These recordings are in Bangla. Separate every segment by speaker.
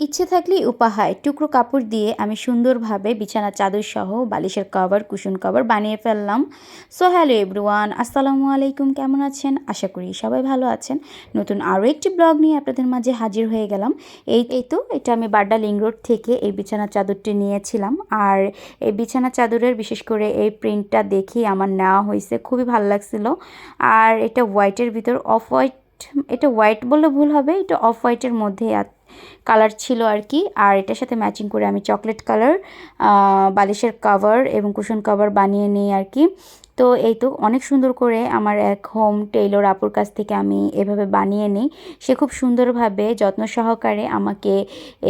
Speaker 1: ইচ্ছে থাকলেই উপায় টুকরো কাপড় দিয়ে আমি সুন্দরভাবে বিছানা চাদর সহ বালিশের কভার কুশন কভার বানিয়ে ফেললাম। সো হ্যালো এভরিওয়ান, আসসালামু আলাইকুম। কেমন আছেন? আশা করি সবাই ভালো আছেন। নতুন আরও একটি ব্লগ নিয়ে আপনাদের মাঝে হাজির হয়ে গেলাম। এই তো এটা আমি বাড্ডা লিং রোড থেকে এই বিছানা চাদরটি নিয়েছিলাম। আর এই বিছানা চাদরের বিশেষ করে এই প্রিন্টটা দেখেই আমার নেওয়া হয়েছে, খুবই ভালো লাগছিল। আর এটা হোয়াইটের ভিতর অফ হোয়াইট, এটা হোয়াইট বললে ভুল হবে, এটা অফ হোয়াইটের মধ্যে কালার ছিল আর কি। আর এটার সাথে ম্যাচিং করে আমি চকলেট কালার বালিশের কভার এবং কুশন কভার বানিয়ে নিই আর কি। তো এই তো অনেক সুন্দর করে আমার এক হোম টেইলর আপুর কাছ থেকে আমি এভাবে বানিয়ে নিই। সে খুব সুন্দরভাবে যত্ন সহকারে আমাকে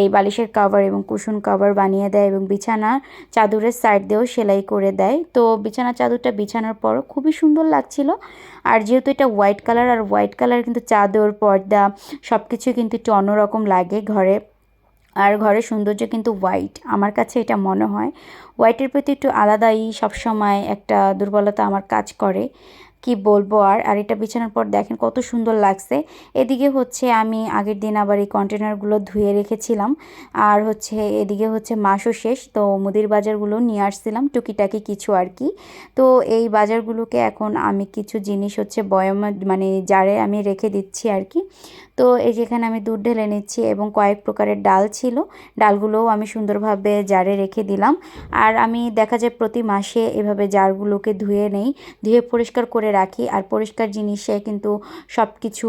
Speaker 1: এই বালিশের কভার এবং কুশন কভার বানিয়ে দেয় এবং বিছানা চাদরের সাইড দিয়েও সেলাই করে দেয়। তো বিছানা চাদরটা বিছানোর পর খুবই সুন্দর লাগছিল। আর যেহেতু এটা হোয়াইট কালার, আর হোয়াইট কালার কিন্তু চাদর পর্দা সব কিছু কিন্তু একটু অন্যরকম লাগে ঘরে। আর ঘরের সৌন্দর্য কিন্তু হোয়াইট, আমার কাছে এটা মনে হয়। হোয়াইটের প্রতি একটু আলাদাই সবসময় একটা দুর্বলতা আমার কাজ করে, কি বলবো। আর এটা বিছানার পর দেখেন কত সুন্দর লাগছে। এদিকে হচ্ছে আমি আগের দিন আবার এই কন্টেনারগুলো ধুয়ে রেখেছিলাম। আর হচ্ছে এদিকে হচ্ছে মাসও শেষ, তো মুদির বাজারগুলো নিয়ে আসছিলাম টুকিটাকি কিছু আর কি। তো এই বাজারগুলোকে এখন আমি কিছু জিনিস হচ্ছে বয়ামে মানে জারে আমি রেখে দিচ্ছি আর কি। তো এই যেখানে আমি দুধ ঢেলে নিচ্ছি এবং কয়েক প্রকারের ডাল ছিল, ডালগুলোও আমি সুন্দরভাবে জারে রেখে দিলাম। আর আমি দেখা যায় প্রতি মাসে এভাবে জারগুলোকে ধুয়ে নেই, ধুয়ে পরিষ্কার করে রাখি। আর পরিষ্কার জিনিসে কিন্তু সব কিছু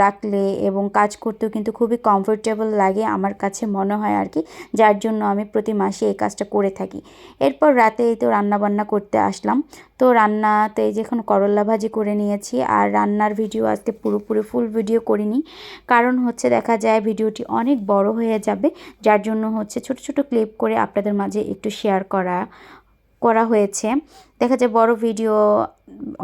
Speaker 1: রাখলে এবং কাজ করতেও কিন্তু খুবই কমফোর্টেবল লাগে আমার কাছে মনে হয় আর কি, যার জন্য আমি প্রতি মাসে এই কাজটা করে থাকি। এরপর রাতে এই তো রান্নাবান্না করতে আসলাম। তো রান্নাতে যখন করল্লা ভাজি করে নিয়েছি, আর রান্নার ভিডিও আজকে পুরোপুরি ফুল ভিডিও করিনি, কারণ হচ্ছে দেখা যায় ভিডিওটি অনেক বড় হয়ে যাবে, যার জন্য হচ্ছে ছোট ছোট ক্লিপ করে আপনাদের মাঝে একটু শেয়ার করা করা হয়েছে। দেখা যায় বড় ভিডিও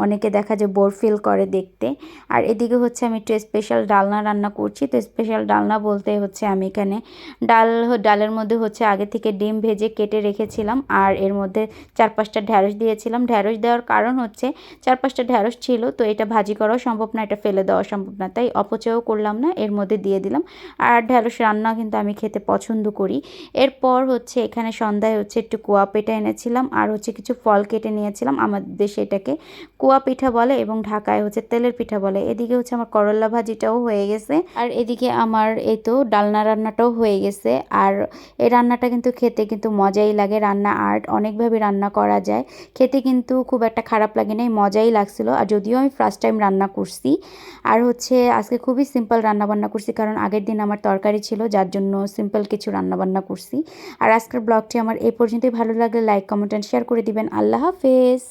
Speaker 1: অনেকে দেখা যায় বোর ফিল করে দেখতে। আর এদিকে হচ্ছে আমি একটু স্পেশাল ডালনা রান্না করছি। তো স্পেশাল ডালনা বলতে হচ্ছে আমি এখানে ডালের মধ্যে হচ্ছে আগে থেকে ডিম ভেজে কেটে রেখেছিলাম, আর এর মধ্যে 4-5টা ঢ্যাঁড়স দিয়েছিলাম। ঢ্যাঁড়স দেওয়ার কারণ হচ্ছে 4-5টা ঢ্যাঁড়স ছিল, তো এটা ভাজি করাও সম্ভব না, এটা ফেলে দেওয়া সম্ভব না, তাই অপচয়ও করলাম না, এর মধ্যে দিয়ে দিলাম। আর ঢ্যাঁড়স রান্না কিন্তু আমি খেতে পছন্দ করি। এরপর হচ্ছে এখানে সন্ধ্যায় হচ্ছে একটু কুয়া পিঠা এনেছিলাম, আর হচ্ছে কিছু ফল কেটে নিয়েছিলাম। আমাদের দেশে এটাকে কুয়া পিঠা বলে এবং ঢাকায় হচ্ছে তেলের পিঠা বলে। এদিকে হচ্ছে আমার করল্লা ভাজিটাও হয়ে গেছে, আর এদিকে আমার এই তো ডালনা রান্নাটাও হয়ে গেছে। আর এই রান্নাটা কিন্তু খেতে কিন্তু মজাই লাগে। রান্না আর্ট, অনেকভাবে রান্না করা যায়, খেতে কিন্তু খুব একটা খারাপ লাগে না, মজাই লাগছিল। আর যদিও আমি ফার্স্ট টাইম রান্না করছি, আর হচ্ছে আজকে খুবই সিম্পল রান্নাবান্না করছি, কারণ আগের দিন আমার তরকারি ছিল, যার জন্য সিম্পল কিছু রান্নাবান্না করছি। আর আজকের ব্লগটি আমার এই পর্যন্তই। ভালো লাগলে লাইক কমেন্ট অ্যান্ড শেয়ার করে দিবেন। আল্লাহ হাফেজ।